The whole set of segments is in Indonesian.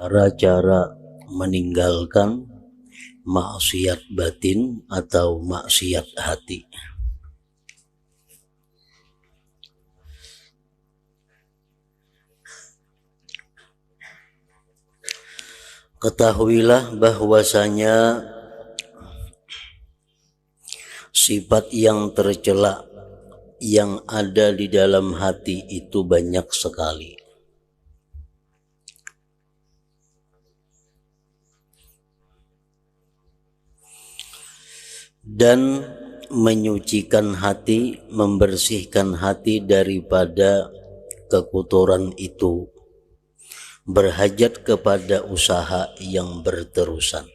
cara-cara meninggalkan maksiat batin atau maksiat hati. Ketahuilah bahwasanya sifat yang tercela yang ada di dalam hati itu banyak sekali. Dan menyucikan hati, membersihkan hati daripada kekotoran itu berhajat kepada usaha yang berterusan.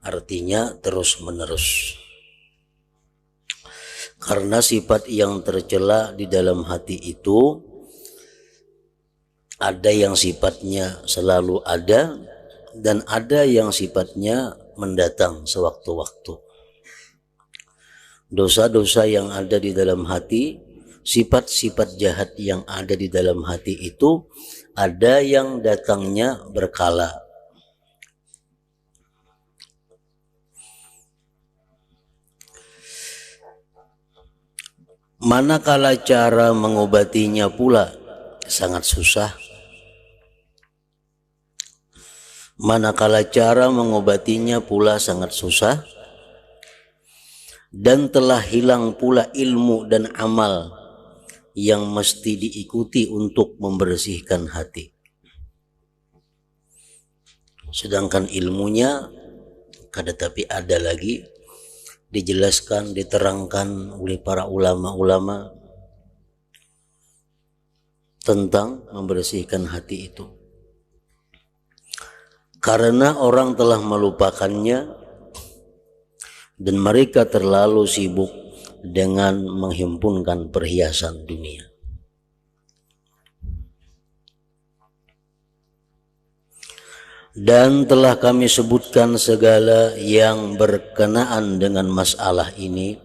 Artinya terus menerus. Karena sifat yang tercela di dalam hati itu ada yang sifatnya selalu ada dan ada yang sifatnya mendatang sewaktu-waktu. Dosa-dosa yang ada di dalam hati, sifat-sifat jahat yang ada di dalam hati itu ada yang datangnya berkala. Manakala cara mengobatinya pula sangat susah. Manakala cara mengobatinya pula sangat susah dan telah hilang pula ilmu dan amal yang mesti diikuti untuk membersihkan hati. Sedangkan ilmunya tetapi ada lagi dijelaskan, diterangkan oleh para ulama-ulama tentang membersihkan hati itu. Karena orang telah melupakannya dan mereka terlalu sibuk dengan menghimpunkan perhiasan dunia. Dan telah kami sebutkan segala yang berkenaan dengan masalah ini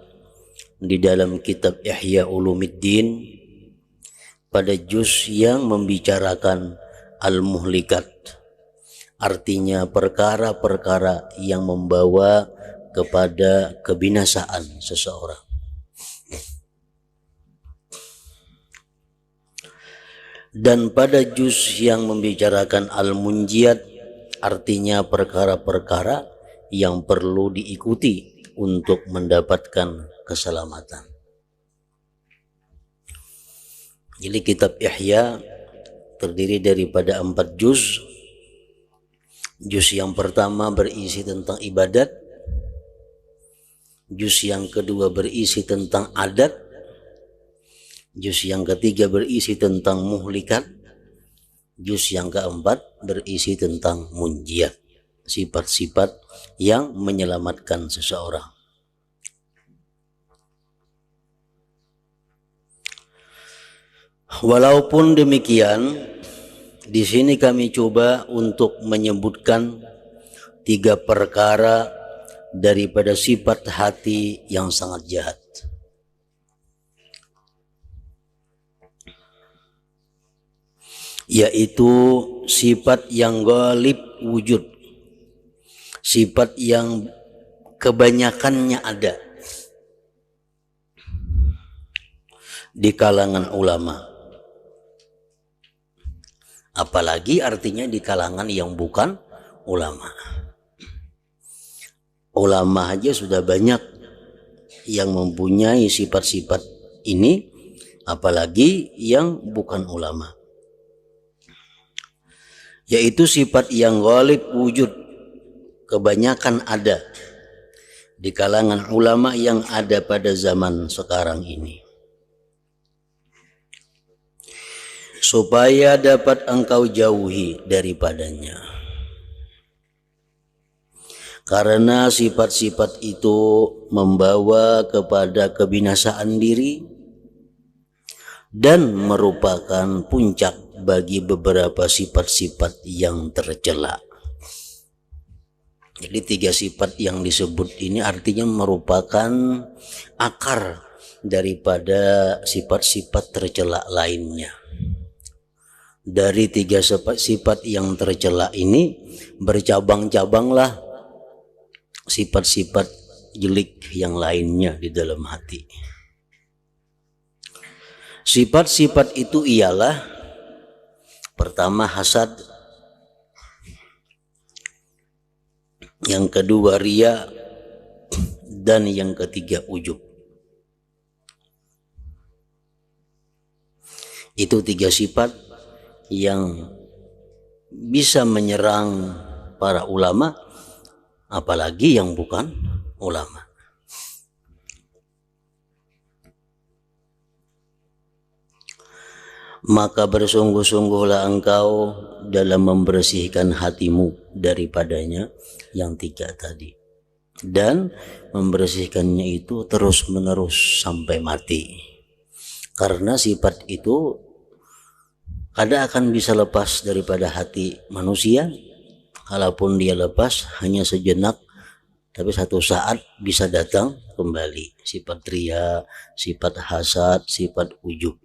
di dalam kitab Ihya Ulumuddin pada juz yang membicarakan al-muhlikat. Artinya perkara-perkara yang membawa kepada kebinasaan seseorang. Dan pada juz yang membicarakan al-munjiyat, artinya perkara-perkara yang perlu diikuti untuk mendapatkan keselamatan. Jadi kitab Ihya terdiri daripada 4 juz. Juz yang pertama berisi tentang ibadat, juz yang kedua berisi tentang adat, juz yang ketiga berisi tentang muhlikat, juz yang keempat berisi tentang munjiat, sifat-sifat yang menyelamatkan seseorang. Walaupun demikian, di sini kami coba untuk menyebutkan 3 perkara daripada sifat hati yang sangat jahat. Yaitu sifat yang ghalib wujud, sifat yang kebanyakannya ada di kalangan ulama. Apalagi artinya di kalangan yang bukan ulama. Ulama aja sudah banyak yang mempunyai sifat-sifat ini, apalagi yang bukan ulama. Yaitu sifat yang ghalib wujud, kebanyakan ada di kalangan ulama yang ada pada zaman sekarang ini. Supaya dapat engkau jauhi daripadanya. Karena sifat-sifat itu membawa kepada kebinasaan diri dan merupakan puncak bagi beberapa sifat-sifat yang tercela. Jadi 3 sifat yang disebut ini artinya merupakan akar daripada sifat-sifat tercela lainnya. Dari tiga sifat yang tercela ini bercabang-cabanglah sifat-sifat jelek yang lainnya di dalam hati. Sifat-sifat itu ialah pertama hasad, yang kedua riya, dan yang ketiga ujub. Itu tiga sifat yang bisa menyerang para ulama, apalagi yang bukan ulama. Maka bersungguh-sungguhlah engkau dalam membersihkan hatimu daripadanya yang tiga tadi, dan membersihkannya itu terus menerus sampai mati, karena sifat itu kadang akan bisa lepas daripada hati manusia. Kalaupun dia lepas hanya sejenak, tapi satu saat bisa datang kembali. Sifat riya, sifat hasad, sifat ujub.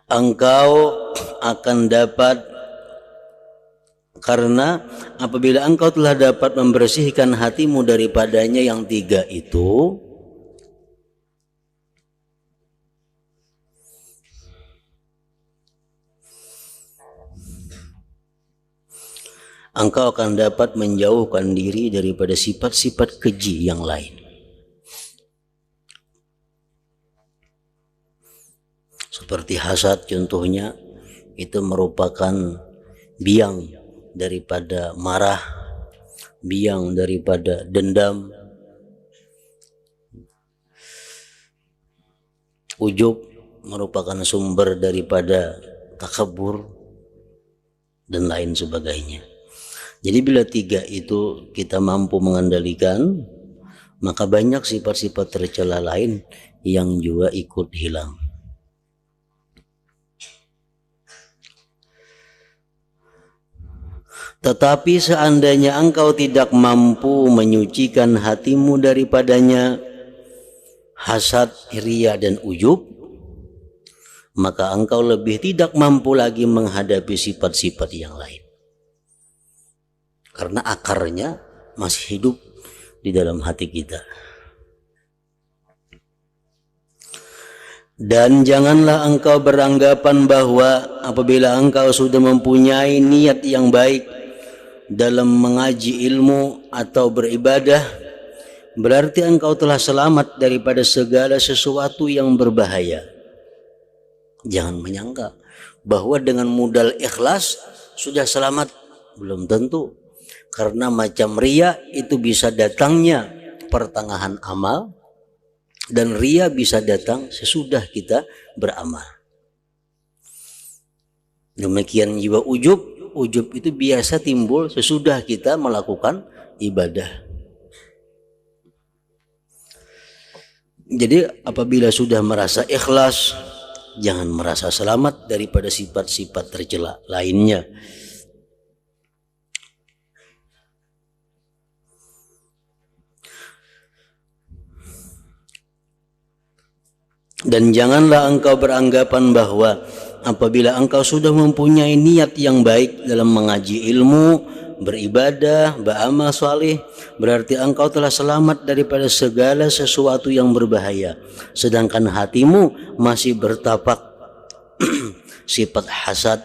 Engkau akan dapat, karena apabila engkau telah dapat membersihkan hatimu daripadanya yang tiga itu, engkau akan dapat menjauhkan diri daripada sifat-sifat keji yang lain. Seperti hasad contohnya, itu merupakan biang daripada marah, biang daripada dendam. Ujub merupakan sumber daripada takabur dan lain sebagainya. Jadi bila tiga itu kita mampu mengendalikan, maka banyak sifat-sifat tercela lain yang juga ikut hilang. Tetapi seandainya engkau tidak mampu menyucikan hatimu daripadanya hasad, riya, dan ujub, maka engkau lebih tidak mampu lagi menghadapi sifat-sifat yang lain, karena akarnya masih hidup di dalam hati kita. Dan janganlah engkau beranggapan bahwa apabila engkau sudah mempunyai niat yang baik dalam mengaji ilmu atau beribadah, berarti engkau telah selamat daripada segala sesuatu yang berbahaya. Jangan menyangka bahwa dengan modal ikhlas sudah selamat. Belum tentu. Karena macam riya itu bisa datangnya pertengahan amal, dan riya bisa datang sesudah kita beramal. Demikian juga ujub. Ujub itu biasa timbul sesudah kita melakukan ibadah. Jadi apabila sudah merasa ikhlas, jangan merasa selamat daripada sifat-sifat tercela lainnya. Dan janganlah engkau beranggapan bahwa apabila engkau sudah mempunyai niat yang baik dalam mengaji ilmu, beribadah, beramal saleh, berarti engkau telah selamat daripada segala sesuatu yang berbahaya, sedangkan hatimu masih bertapak sifat hasad,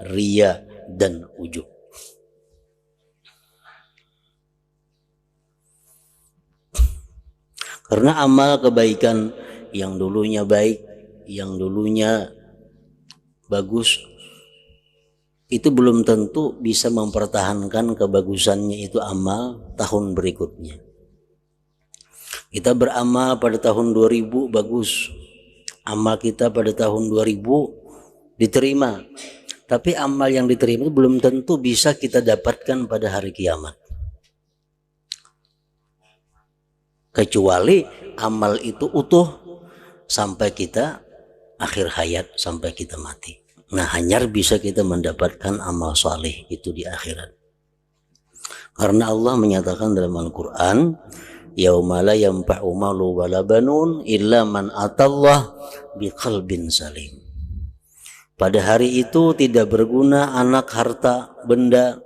riya, dan ujub. Karena amal kebaikan yang dulunya baik, yang dulunya bagus, itu belum tentu bisa mempertahankan kebagusannya itu amal tahun berikutnya. Kita beramal pada tahun 2000 bagus, amal kita pada tahun 2000 diterima, tapi amal yang diterima itu belum tentu bisa kita dapatkan pada hari kiamat, kecuali amal itu utuh sampai kita akhir hayat, sampai kita mati. Nah, hanya bisa kita mendapatkan amal saleh itu di akhirat. Karena Allah menyatakan dalam Al-Quran, yauma la yanfa'u malu wala banun illa man atallah biqalbin salim. Pada hari itu tidak berguna anak, harta, benda,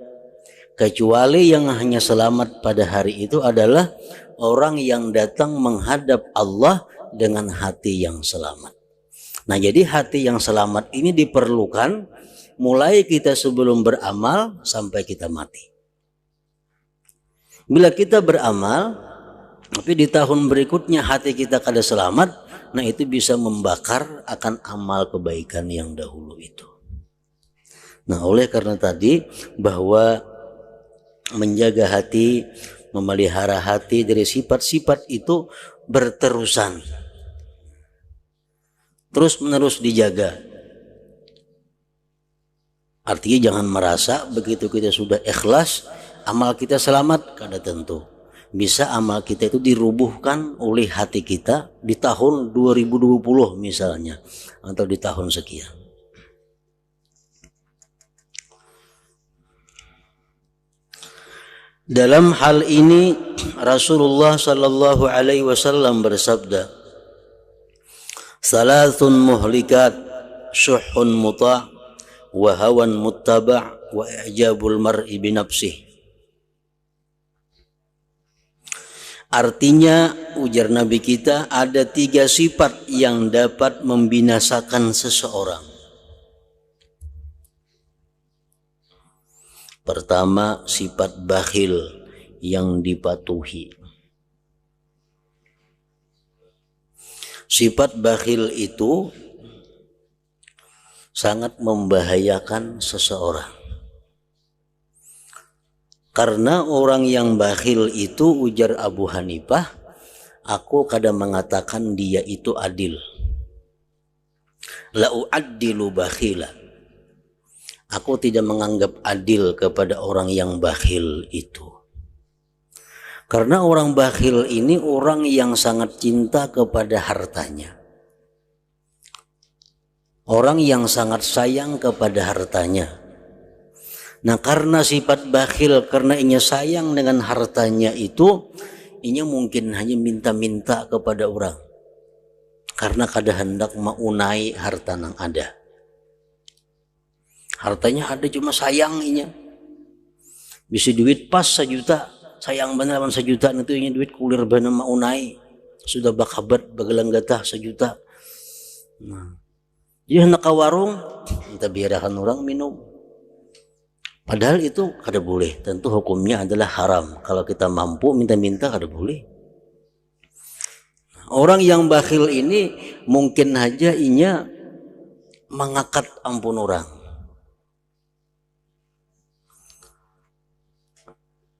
kecuali yang hanya selamat pada hari itu adalah orang yang datang menghadap Allah dengan hati yang selamat. Nah, jadi hati yang selamat ini diperlukan mulai kita sebelum beramal sampai kita mati. Bila kita beramal, tapi di tahun berikutnya hati kita kada selamat, nah itu bisa membakar akan amal kebaikan yang dahulu itu. Nah, oleh karena tadi bahwa menjaga hati, memelihara hati dari sifat-sifat itu berterusan, terus menerus dijaga. Artinya jangan merasa begitu kita sudah ikhlas, amal kita selamat, kada tentu. Bisa amal kita itu dirubuhkan oleh hati kita di tahun 2020 misalnya, atau di tahun sekian. Dalam hal ini Rasulullah sallallahu alaihi wasallam bersabda, "Salasun muhlikat, syuhun muta' wa hawan muttaba' wa i'jabul mar'i bi nafsihi." Artinya, ujar Nabi kita, ada 3 sifat yang dapat membinasakan seseorang. Pertama, sifat bakhil yang dipatuhi. Sifat bakhil itu sangat membahayakan seseorang. Karena orang yang bakhil itu, ujar Abu Hanifah, aku kadang mengatakan dia itu adil. La u'addilu bakhila. Aku tidak menganggap adil kepada orang yang bakhil itu. Karena orang bakhil ini orang yang sangat cinta kepada hartanya. Orang yang sangat sayang kepada hartanya. Nah, karena sifat bakhil, karena inya sayang dengan hartanya itu, inya mungkin hanya minta-minta kepada orang. Karena kada hendak maunai harta nang ada. Hartanya ada cuma sayang inya. Bisa duit pas 1 juta, sayang benar lawan 1 juta itu inya duit kulir benar maunai. Sudah bakabat bagalang gatah 1 juta. Nah, dia hendak ke warung, minta biarkan orang minum. Padahal itu kada boleh, tentu hukumnya adalah haram. Kalau kita mampu minta-minta kada boleh. Orang yang bakhil ini mungkin aja inya mengakat ampun orang.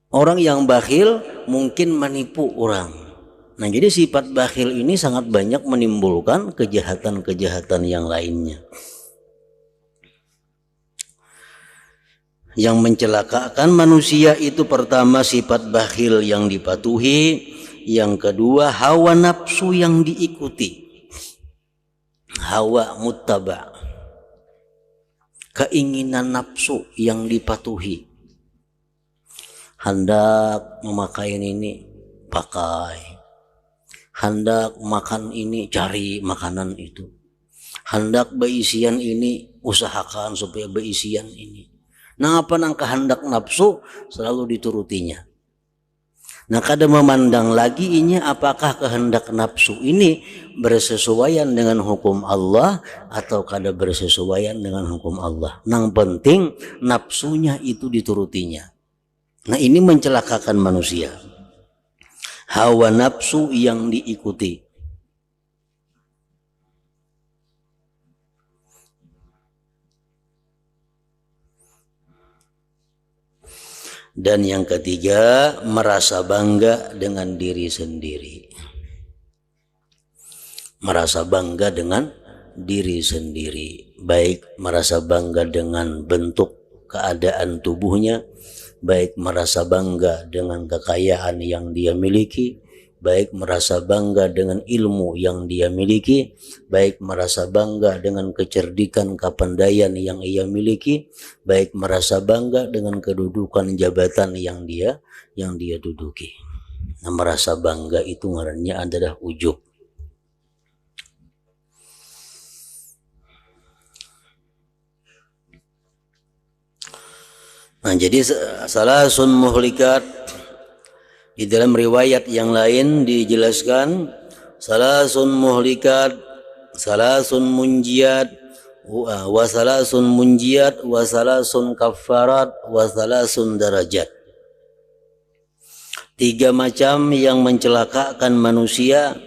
Orang yang bakhil mungkin menipu orang. Nah, jadi sifat bakhil ini sangat banyak menimbulkan kejahatan-kejahatan yang lainnya. Yang mencelakakan manusia itu pertama sifat bakhil yang dipatuhi, yang kedua hawa nafsu yang diikuti, hawa muttaba', keinginan nafsu yang dipatuhi. Hendak memakai ini pakai, hendak makan ini cari makanan itu, hendak beisian ini usahakan supaya beisian ini. Nah, apa nang kehendak nafsu selalu diturutinya. Nah, kada memandang lagi ini apakah kehendak nafsu ini bersesuaian dengan hukum Allah atau kada bersesuaian dengan hukum Allah. Nang penting nafsunya itu diturutinya. Nah, ini mencelakakan manusia. Hawa nafsu yang diikuti. Dan yang ketiga, merasa bangga dengan diri sendiri. Merasa bangga dengan diri sendiri. Baik merasa bangga dengan bentuk keadaan tubuhnya, baik merasa bangga dengan kekayaan yang dia miliki, baik merasa bangga dengan ilmu yang dia miliki, baik merasa bangga dengan kecerdikan kepandaian yang ia miliki, baik merasa bangga dengan kedudukan jabatan yang dia duduki. Nah, merasa bangga itu ngarannya adalah ujub. Nah, jadi salasun muhlikat, di dalam riwayat yang lain dijelaskan salasun muhlikat, salasun munjiat, wa salasun munjiat, wa salasun kafarat, wa salasun darajat. 3 macam yang mencelakakan manusia,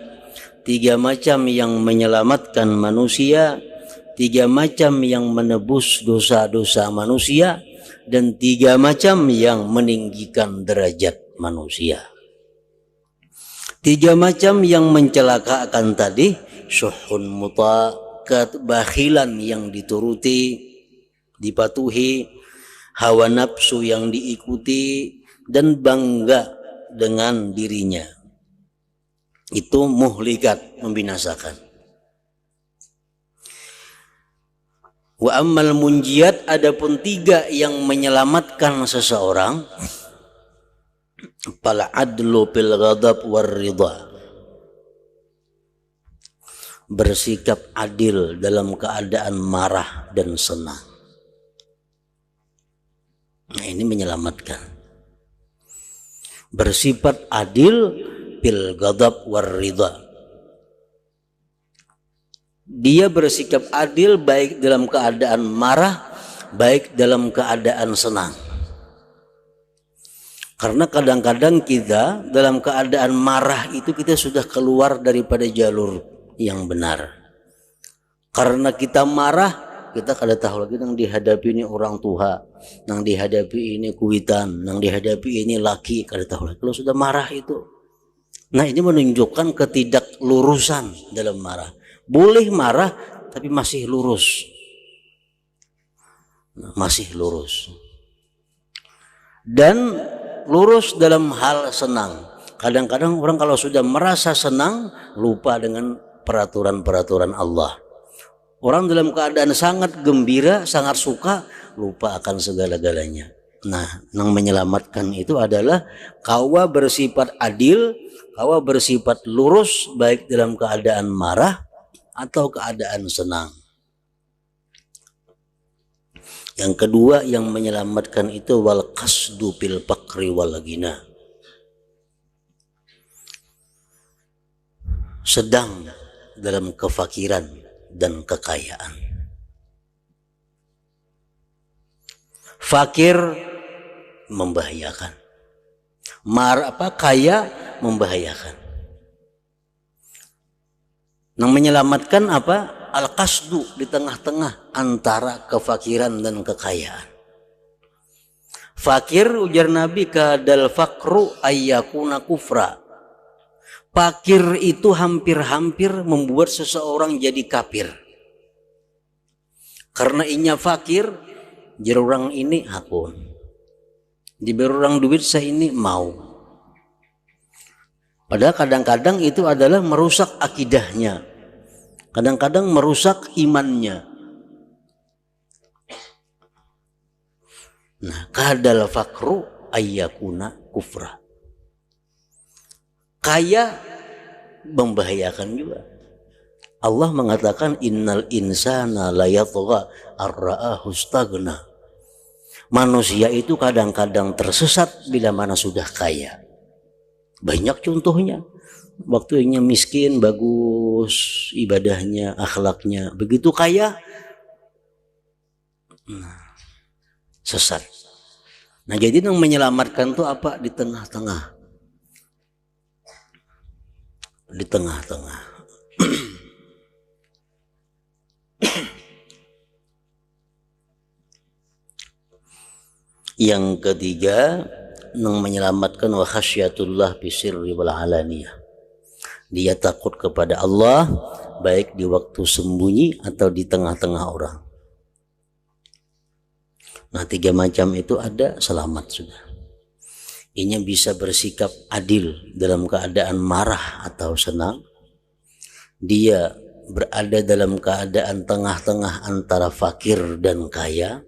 3 macam yang menyelamatkan manusia, 3 macam yang menebus dosa-dosa manusia, dan 3 macam yang meninggikan derajat manusia. 3 macam yang mencelakakan tadi, syuhun muta, kebakhilan yang dituruti, dipatuhi, hawa nafsu yang diikuti, dan bangga dengan dirinya. Itu muhlikat, membinasakan. Wa ammal munjiat, adapun 3 yang menyelamatkan seseorang, fal adlu fil ghadab war ridha, bersikap adil dalam keadaan marah dan senang. Nah, ini menyelamatkan. Bersifat adil fil ghadab war ridha, dia bersikap adil baik dalam keadaan marah, baik dalam keadaan senang. Karena kadang-kadang kita dalam keadaan marah itu kita sudah keluar daripada jalur yang benar. Karena kita marah, kita kada tahu lagi nang dihadapi ini orang tua, nang dihadapi ini kuitan, nang dihadapi ini laki, kada tahu lagi. Kalau sudah marah itu, nah ini menunjukkan ketidaklurusan dalam marah. Boleh marah tapi masih lurus. Masih lurus. Dan lurus dalam hal senang. Kadang-kadang orang kalau sudah merasa senang lupa dengan peraturan-peraturan Allah. Orang dalam keadaan sangat gembira, sangat suka, lupa akan segala-galanya. Nah, yang menyelamatkan itu adalah kawa bersifat adil, kawa bersifat lurus baik dalam keadaan marah atau keadaan senang. Yang kedua yang menyelamatkan itu wal qasdu fil faqri wal ghina, sedang dalam kefakiran dan kekayaan. Fakir membahayakan, kaya membahayakan. Yang menyelamatkan apa? Al-qasdu, di tengah-tengah antara kefakiran dan kekayaan. Fakir, ujar Nabi, kadal fakru ayyakuna kufra. Fakir itu hampir-hampir membuat seseorang jadi kafir. Karena inya fakir, jadi orang ini hakun. Diberi orang duit saya ini mau. Padahal kadang-kadang itu adalah merusak akidahnya. Kadang-kadang merusak imannya. Nah, kadal fakru ayyakuna kufra. Kaya membahayakan juga. Allah mengatakan innal insana la yatgha ar-ra'ahu istaghna. Manusia itu kadang-kadang tersesat bila mana sudah kaya. Banyak contohnya. Waktunya miskin, bagus ibadahnya, akhlaknya. Begitu kaya, sesat. Nah, jadi yang menyelamatkan itu apa? Di tengah-tengah. Di tengah-tengah. Yang ketiga, yang menyelamatkan wa khasyatullah fi sirri wal alaniyah. Dia takut kepada Allah baik di waktu sembunyi atau di tengah-tengah orang. Nah, 3 macam itu ada, selamat sudah. Inya bisa bersikap adil dalam keadaan marah atau senang. Dia berada dalam keadaan tengah-tengah antara fakir dan kaya.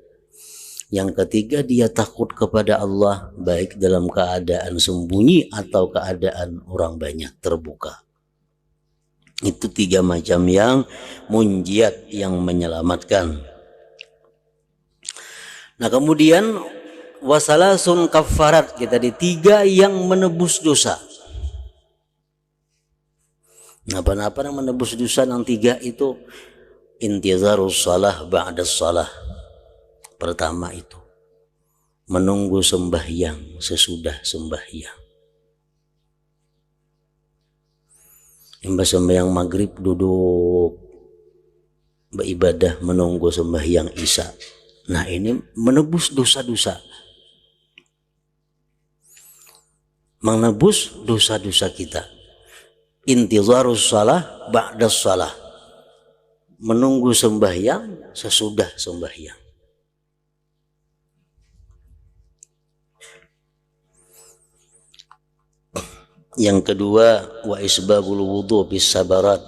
Yang ketiga, dia takut kepada Allah baik dalam keadaan sembunyi atau keadaan orang banyak terbuka. Itu 3 macam yang munjiat, yang menyelamatkan. Nah kemudian wasalasun kafarat, kita di 3 yang menebus dosa. Nah apa yang menebus dosa yang 3 itu? Intizarus salah ba'das salah. Pertama itu menunggu sembahyang sesudah sembahyang. Imbas sembahyang maghrib duduk beribadah menunggu sembahyang isya. Nah ini menebus dosa-dosa, menebus dosa-dosa kita. Intizarus salah ba'das salah, menunggu sembahyang sesudah sembahyang. Yang kedua, wa isbagul wudu bis sabarat,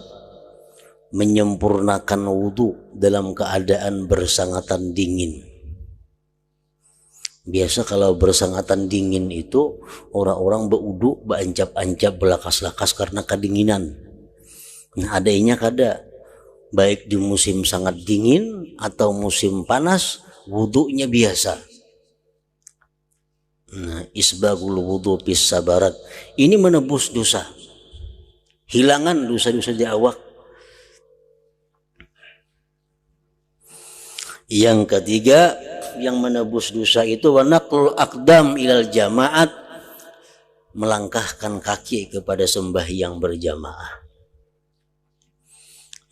menyempurnakan wudu dalam keadaan bersangatan dingin. Biasa kalau bersangatan dingin itu orang-orang berwudu beancap-ancap, belakas-lakas karena kedinginan. Nah adanya kada, baik di musim sangat dingin atau musim panas, wudunya biasa. Nah, isbagul wudu bis sabarat ini menebus dosa, hilangan dosa-dosa di awak. Yang ketiga yang menebus dosa itu wanaqlul aqdam ilal jamaat, melangkahkan kaki kepada sembahyang berjamaah.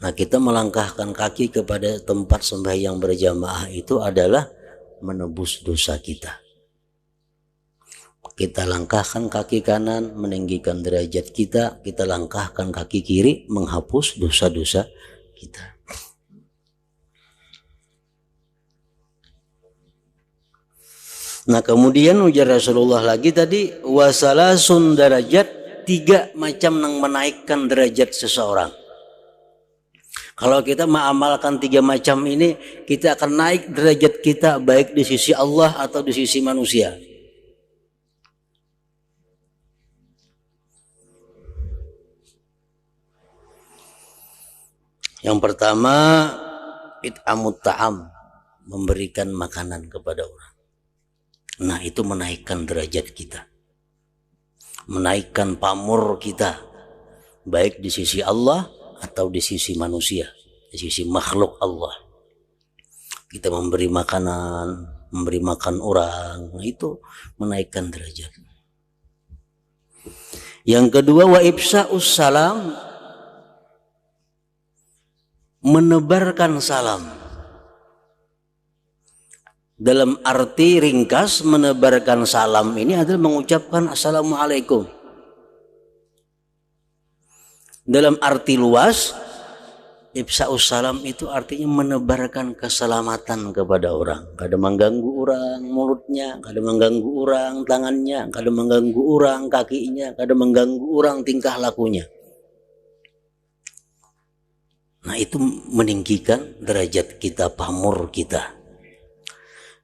Nah kita melangkahkan kaki kepada tempat sembahyang berjamaah itu adalah menebus dosa kita. Kita langkahkan kaki kanan meninggikan derajat kita, kita langkahkan kaki kiri menghapus dosa-dosa kita. Nah kemudian ujar Rasulullah lagi tadi, wasalasun derajat, 3 macam yang menaikkan derajat seseorang. Kalau kita mengamalkan 3 macam ini, kita akan naik derajat kita baik di sisi Allah atau di sisi manusia. Yang pertama, it'amut ta'am, memberikan makanan kepada orang. Nah itu menaikkan derajat kita, menaikkan pamor kita baik di sisi Allah atau di sisi manusia, di sisi makhluk Allah. Kita memberi makanan, memberi makan orang, itu menaikkan derajat. Yang kedua, wa ifsa'us salam, menebarkan salam. Dalam arti ringkas, menebarkan salam ini adalah mengucapkan assalamualaikum. Dalam arti luas, ifsa'us salam itu artinya menebarkan keselamatan kepada orang. Kada mengganggu orang mulutnya, kada mengganggu orang tangannya, kada mengganggu orang kakinya, kada mengganggu orang tingkah lakunya. Nah itu meninggikan derajat kita, pamor kita.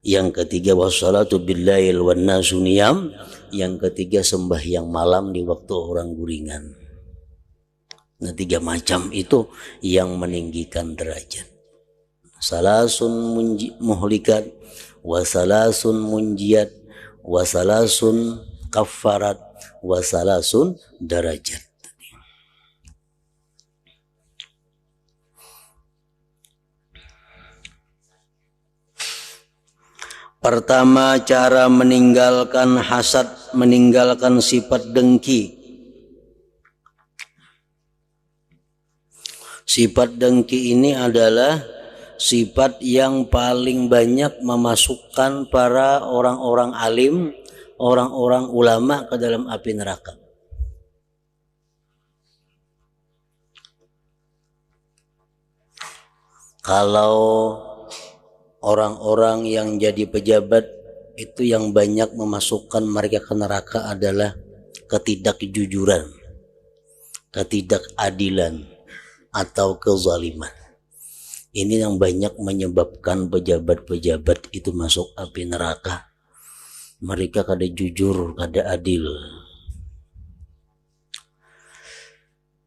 Yang ketiga, wassalatu billail wan nasu niyam. Yang ketiga, sembahyang malam di waktu orang guringan. Nah 3 macam itu yang meninggikan derajat. Salasun muhlikat, wasalasun munjiat, wasalasun kafarat, wasalasun derajat. Pertama, cara meninggalkan hasad, meninggalkan sifat dengki. Sifat dengki ini adalah sifat yang paling banyak memasukkan para orang-orang alim, orang-orang ulama ke dalam api neraka. Kalau orang-orang yang jadi pejabat itu yang banyak memasukkan mereka ke neraka adalah ketidakjujuran, ketidakadilan, atau kezaliman. Ini yang banyak menyebabkan pejabat-pejabat itu masuk api neraka. Mereka kada jujur, kada adil.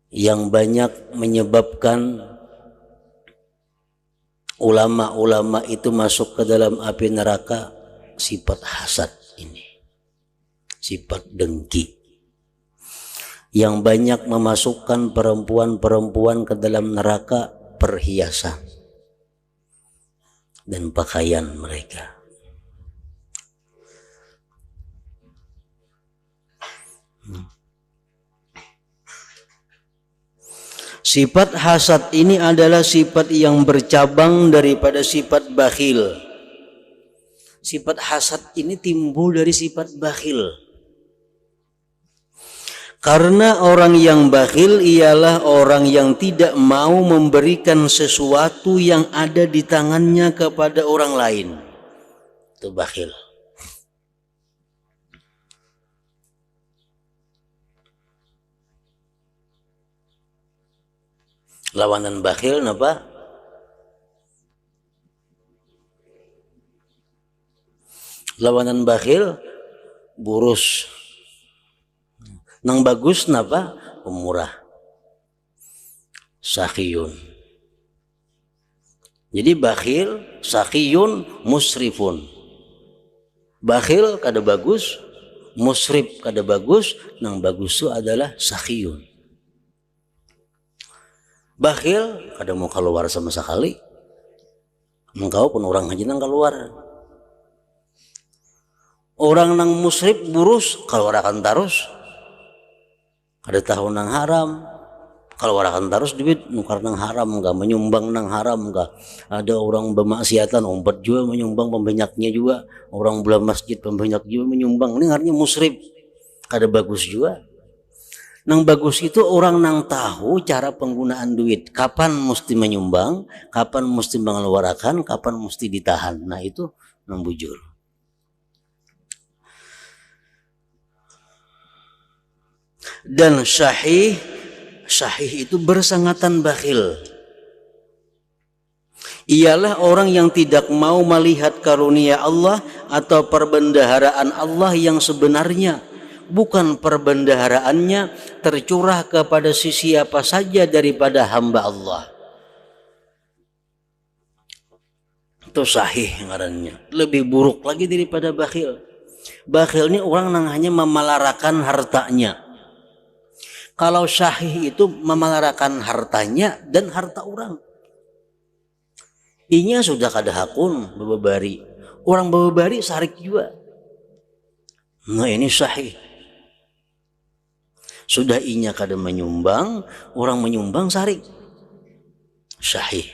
Yang banyak menyebabkan ulama-ulama itu masuk ke dalam api neraka, sifat hasad ini, sifat dengki. Yang banyak memasukkan perempuan-perempuan ke dalam neraka, perhiasan dan pakaian mereka. Sifat hasad ini adalah sifat yang bercabang daripada sifat bakhil. Sifat hasad ini timbul dari sifat bakhil. Karena orang yang bakhil ialah orang yang tidak mau memberikan sesuatu yang ada di tangannya kepada orang lain. Itu bakhil. Lawanan bakhil napa? Lawanan bakhil boros. Nang bagus napa? Pemurah. Sakhiyun. Jadi bakhil, sakhiyun, musrifun. Bakhil kada bagus, musrif kada bagus, nang bagus itu adalah sakhiyun. Bakhil kada mau keluar sama sekali. Engkau pun orang haji nang keluar. Orang nang musrif burus keluar akan tarus. Kada tahu nang haram. Keluar akan tarus duit nukar nang haram enggak, menyumbang nang haram enggak. Ada orang bermaksiatan umpat juga menyumbang pembanyaknya juga. Orang belah masjid pembanyak juga menyumbang. Ini artinya musrif. Kada bagus juga. Nang bagus itu orang nang tahu cara penggunaan duit, kapan mesti menyumbang, kapan mesti mengeluarkan, kapan mesti ditahan. Nah itu nang bujur. Dan syahih itu bersangatan bakhil. Ialah orang yang tidak mau melihat karunia Allah atau perbendaharaan Allah yang sebenarnya. Bukan perbendaharaannya tercurah kepada siapa saja daripada hamba Allah. Itu sahih ngarannya. Lebih buruk lagi daripada bakhil. Bakhil ini orang yang hanya memalarakan hartanya. Kalau sahih itu memalarakan hartanya dan harta orang. Inya sudah kada hakun bababari. Orang bababari sarik juga. Nah ini sahih. Sudah inya kada menyumbang, orang menyumbang sarik. Sahih.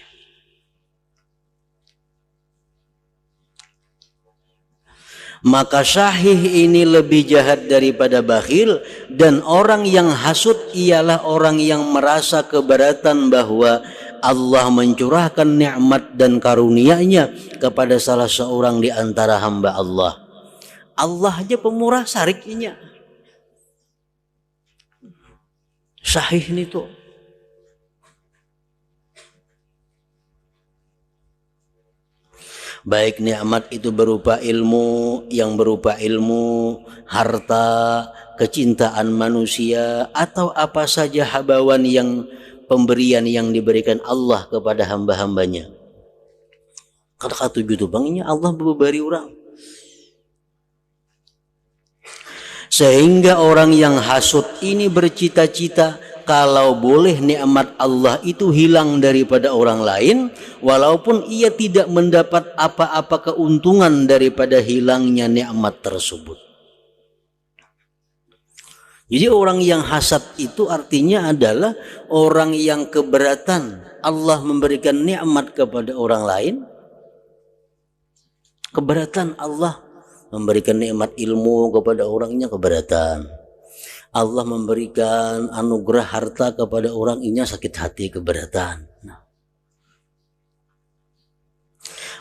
Maka sahih ini lebih jahat daripada bakhil, dan orang yang hasud ialah orang yang merasa keberatan bahwa Allah mencurahkan nikmat dan karunia-Nya kepada salah seorang di antara hamba Allah. Allah aja pemurah sarikinya. Sahih ini tuh. Baik nikmat itu berupa ilmu, yang berupa ilmu, harta, kecintaan manusia, atau apa saja habawan yang pemberian yang diberikan Allah kepada hamba-hambanya. Kata-kata tujuh bangnya Allah memberi orang. Sehingga orang yang hasud ini bercita-cita kalau boleh nikmat Allah itu hilang daripada orang lain, walaupun ia tidak mendapat apa-apa keuntungan daripada hilangnya nikmat tersebut. Jadi orang yang hasad itu artinya adalah orang yang keberatan Allah memberikan nikmat kepada orang lain. Keberatan Allah memberikan nikmat ilmu kepada orangnya, keberatan. Allah memberikan anugerah harta kepada orang ini, sakit hati, keberatan. Nah.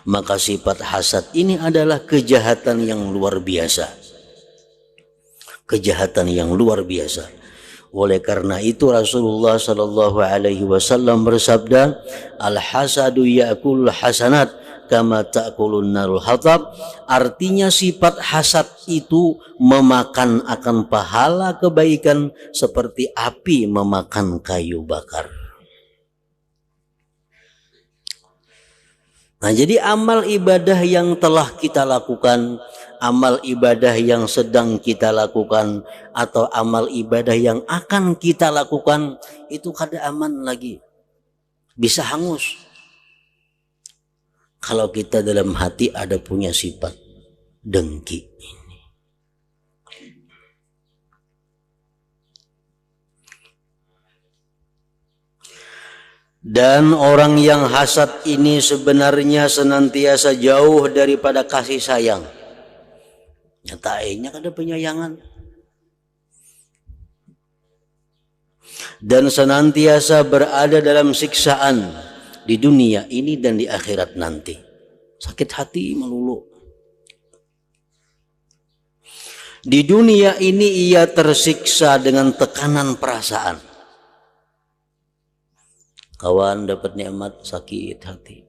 Maka sifat hasad ini adalah kejahatan yang luar biasa. Kejahatan yang luar biasa. Oleh karena itu Rasulullah Shallallahu Alaihi Wasallam bersabda, al hasadu ya'kul hasanat kama ta'kulun narul hatab. Artinya sifat hasad itu memakan akan pahala kebaikan seperti api memakan kayu bakar. Nah, jadi amal ibadah yang telah kita lakukan, amal ibadah yang sedang kita lakukan, atau amal ibadah yang akan kita lakukan, itu kada aman lagi, bisa hangus kalau kita dalam hati ada punya sifat dengki ini. Dan orang yang hasad ini sebenarnya senantiasa jauh daripada kasih sayang. Nyatanya ada penyayangan. Dan senantiasa berada dalam siksaan di dunia ini dan di akhirat nanti. Sakit hati melulu. Di dunia ini ia tersiksa dengan tekanan perasaan. Kawan dapat nikmat, sakit hati.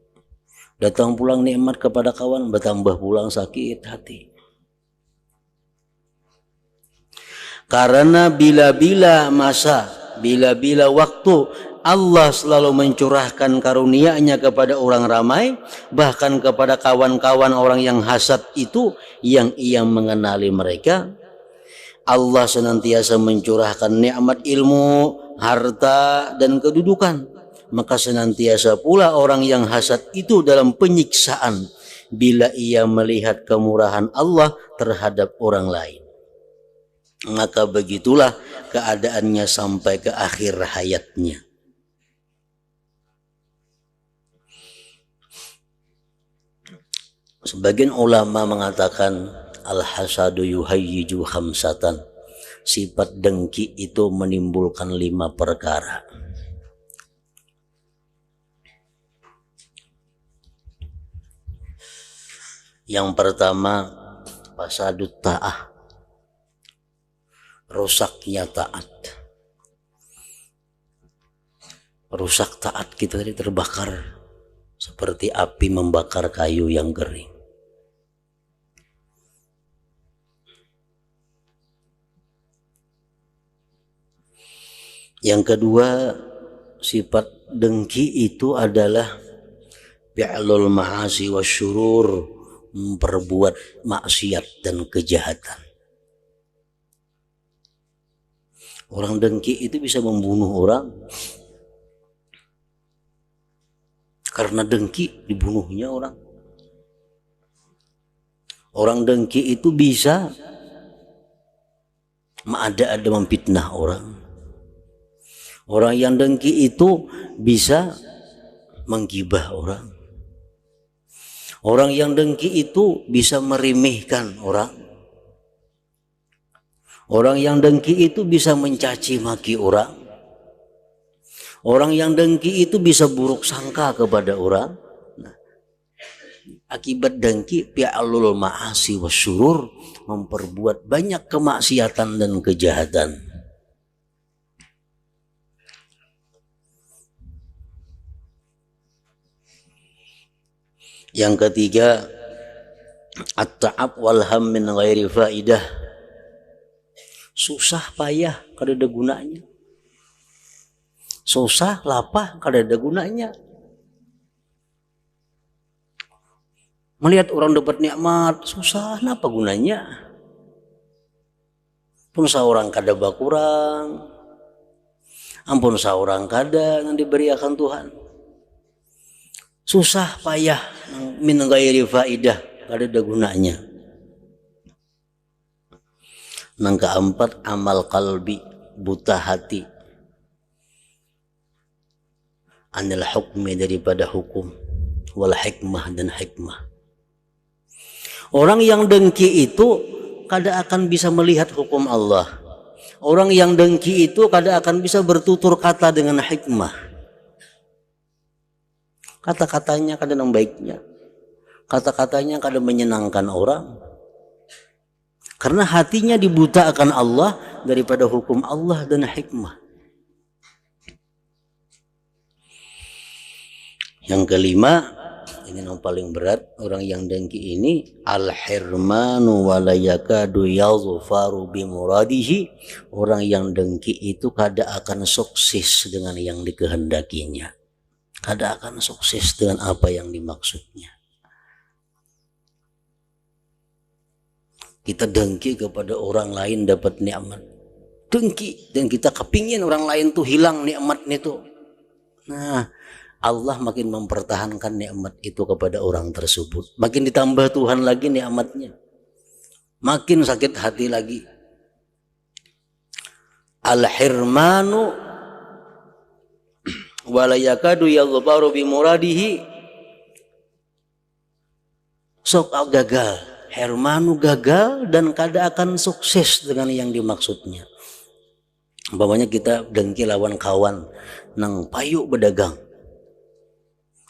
Datang pulang nikmat kepada kawan, bertambah pulang sakit hati. Karena bila-bila masa, bila-bila waktu Allah selalu mencurahkan karunia-Nya kepada orang ramai, bahkan kepada kawan-kawan orang yang hasad itu yang ia mengenali mereka. Allah senantiasa mencurahkan nikmat ilmu, harta, dan kedudukan. Maka senantiasa pula orang yang hasad itu dalam penyiksaan bila ia melihat kemurahan Allah terhadap orang lain. Maka begitulah keadaannya sampai ke akhir hayatnya. Sebagian ulama mengatakan al-hasadu yuhayyiju khamsatan. Sifat dengki itu menimbulkan 5 perkara. Yang pertama, fasadut ta'ah, rusaknya taat. Rusak taat kita tadi terbakar seperti api membakar kayu yang kering. Yang kedua, sifat dengki itu adalah fi'lul ma'asi wasyurur, memperbuat maksiat dan kejahatan. Orang dengki itu bisa membunuh orang. Karena dengki dibunuhnya orang. Orang dengki itu bisa ada memfitnah orang. Orang yang dengki itu bisa menggibah orang. Orang yang dengki itu bisa meremehkan orang. Orang yang dengki itu bisa mencaci maki orang. Orang yang dengki itu bisa buruk sangka kepada orang. Nah, akibat dengki, fi'lul ma'asi wasyurur, memperbuat banyak kemaksiatan dan kejahatan. Yang ketiga, at-ta'ab wal ham min ghairi faidah. Susah payah kada ada gunanya. Susah lapah kada ada gunanya. Melihat orang dapat nikmat, susah apa gunanya? Pun seorang kada bakurang. Ampun seorang kada yang diberi akan Tuhan. Susah payah min ghairi faidah, kada ada gunanya. Yang keempat, amal qalbi, buta hati. Anil hukmi, daripada hukum, wal hikmah, dan hikmah. Orang yang dengki itu kada akan bisa melihat hukum Allah. Orang yang dengki itu kada akan bisa bertutur kata dengan hikmah. Kata-katanya kada yang baiknya. Kata-katanya kada menyenangkan orang. Karena hatinya dibuta akan Allah, daripada hukum Allah dan hikmah. Yang kelima, ini yang paling berat, orang yang dengki ini al-hirmanu wa la yakadu yazfaru bi muradihi. Orang yang dengki itu kada akan sukses dengan yang dikehendakinya. Kada akan sukses dengan apa yang dimaksudnya. Kita dengki kepada orang lain dapat nikmat. Dengki, dan kita kepingin orang lain tuh hilang nikmatnya tuh. Nah, Allah makin mempertahankan nikmat itu kepada orang tersebut. Makin ditambah Tuhan lagi nikmatnya. Makin sakit hati lagi. Al-hirmanu wa la yakadu yaghfaru bi muradihi. Sok gagal. Hirmanu gagal dan kada akan sukses dengan yang dimaksudnya. Umpamanya kita dengki lawan kawan nang payu berdagang.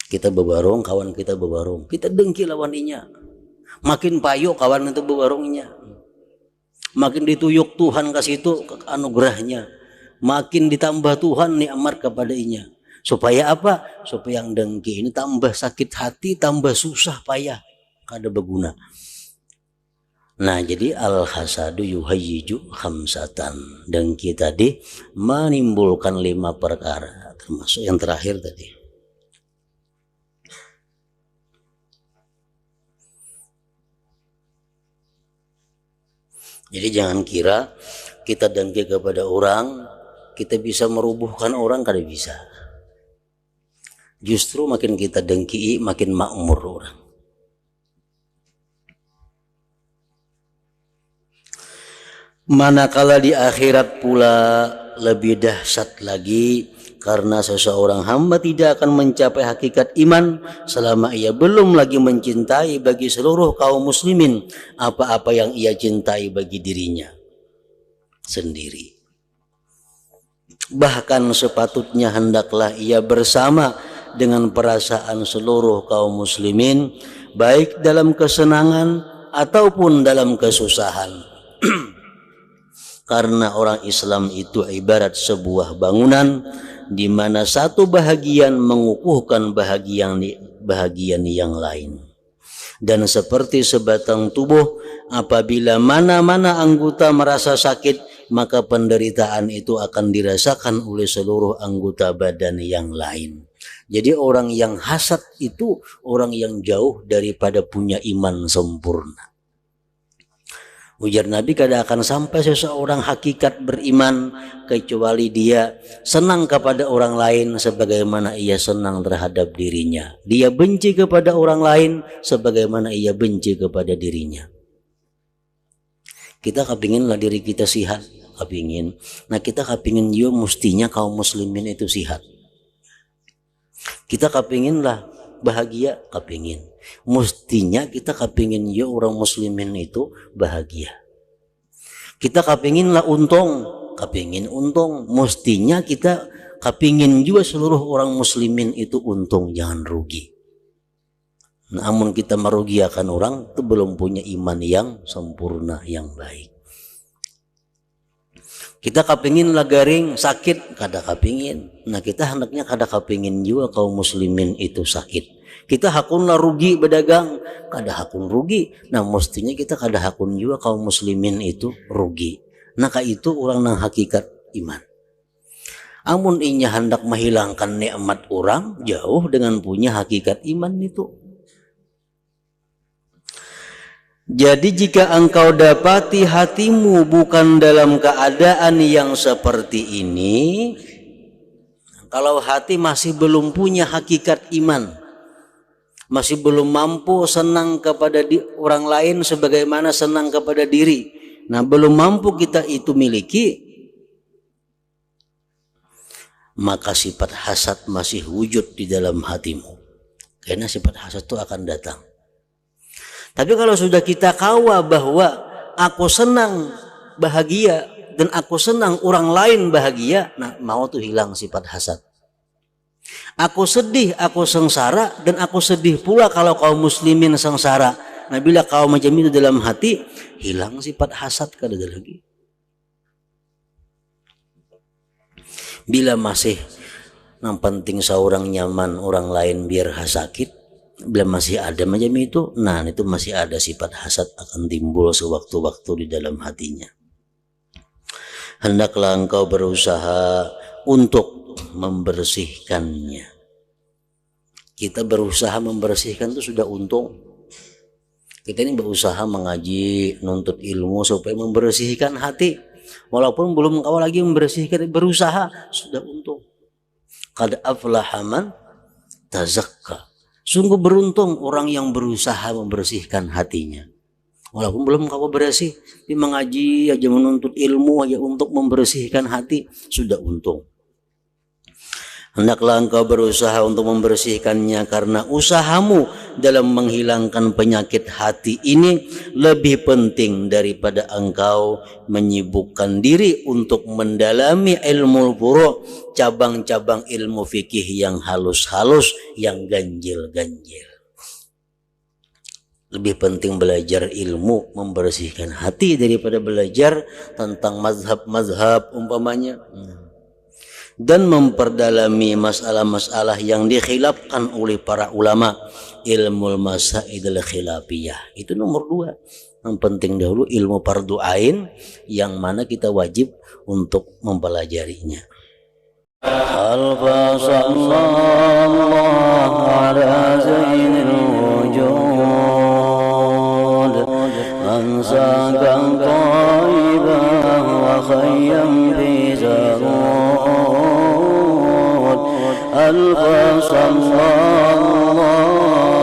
Kita bebarong, kawan kita bebarong. Kita dengki lawan inya. Makin payu kawan itu bebarongnya. Makin dituyuk Tuhan kasih itu anugerahnya. Makin ditambah Tuhan nikmat kepada inya. Supaya apa? Supaya yang dengki ini tambah sakit hati, tambah susah payah. Kada berguna. Nah, jadi al-hasadu yuhayyiju khamsatan. Dengki tadi menimbulkan 5 perkara. Termasuk yang terakhir tadi. Jadi jangan kira kita dengki kepada orang, kita bisa merubuhkan orang, kada bisa. Justru makin kita dengki, makin makmur orang. Manakala di akhirat pula lebih dahsyat lagi, karena seseorang hamba tidak akan mencapai hakikat iman selama ia belum lagi mencintai bagi seluruh kaum muslimin apa-apa yang ia cintai bagi dirinya sendiri. Bahkan sepatutnya hendaklah ia bersama dengan perasaan seluruh kaum muslimin, baik dalam kesenangan ataupun dalam kesusahan. Karena orang Islam itu ibarat sebuah bangunan di mana satu bahagian mengukuhkan bahagian yang lain. Dan seperti sebatang tubuh, apabila mana-mana anggota merasa sakit, maka penderitaan itu akan dirasakan oleh seluruh anggota badan yang lain. Jadi orang yang hasad itu orang yang jauh daripada punya iman sempurna. Ujar Nabi, kada akan sampai seseorang hakikat beriman kecuali dia senang kepada orang lain sebagaimana ia senang terhadap dirinya. Dia benci kepada orang lain sebagaimana ia benci kepada dirinya. Kita kepinginlah diri kita sihat, kepingin. Nah, kita kepingin juga mestinya kaum muslimin itu sihat. Kita kepinginlah bahagia, kepingin. Mestinya kita kepingin ya orang muslimin itu bahagia. Kita kepinginlah untung, kepingin untung. Mestinya kita kepingin juga seluruh orang muslimin itu untung, jangan rugi. Namun kita merugikan orang itu belum punya iman yang sempurna, yang baik. Kita kepinginlah garing, sakit, kada kepingin. Nah, kita hendaknya kada kepingin juga kaum muslimin itu sakit. Kita hakunlah rugi berdagang, kada hakun rugi. Nah, mestinya kita kada hakun juga kaum muslimin itu rugi. Nah, itu orang nang hakikat iman. Amun inya hendak menghilangkan nikmat orang, jauh dengan punya hakikat iman itu. Jadi jika engkau dapati hatimu bukan dalam keadaan yang seperti ini, kalau hati masih belum punya hakikat iman, masih belum mampu senang kepada orang lain sebagaimana senang kepada diri, nah belum mampu kita itu miliki, maka sifat hasad masih wujud di dalam hatimu. Karena sifat hasad itu akan datang. Tapi kalau sudah kita kawa bahwa aku senang bahagia dan aku senang orang lain bahagia, nah mau tuh hilang sifat hasad. Aku sedih, aku sengsara, dan aku sedih pula kalau kaum muslimin sengsara. Nah, bila kau macam itu dalam hati, hilang sifat hasad kada ada lagi. Bila masih yang penting seorang nyaman, orang lain biar sakit, bila masih ada macam itu, nah itu masih ada sifat hasad akan timbul sewaktu-waktu di dalam hatinya. Hendaklah engkau berusaha untuk membersihkannya. Kita berusaha membersihkan itu sudah untung. Kita ini berusaha mengaji, nuntut ilmu supaya membersihkan hati. Walaupun belum engkau lagi membersihkan, berusaha sudah untung. Qad aflaha man tazakka. Sungguh beruntung orang yang berusaha membersihkan hatinya. Walaupun belum engkau bersih, tapi mengaji aja, menuntut ilmu aja untuk membersihkan hati, sudah untung. Hendaklah engkau berusaha untuk membersihkannya, karena usahamu dalam menghilangkan penyakit hati ini lebih penting daripada engkau menyibukkan diri untuk mendalami ilmu furu', cabang-cabang ilmu fikih yang halus-halus, yang ganjil-ganjil. Lebih penting belajar ilmu membersihkan hati daripada belajar tentang mazhab-mazhab umpamanya, dan memperdalami masalah-masalah yang dikhilafkan oleh para ulama. Ilmu masail khilafiyah itu nomor 2. Yang penting dahulu ilmu fardu ain yang mana kita wajib untuk mempelajarinya. Al-fasallallahu ala zainil wujud ansaka taibah wa khayyam fi zarud. Al-fasallallahu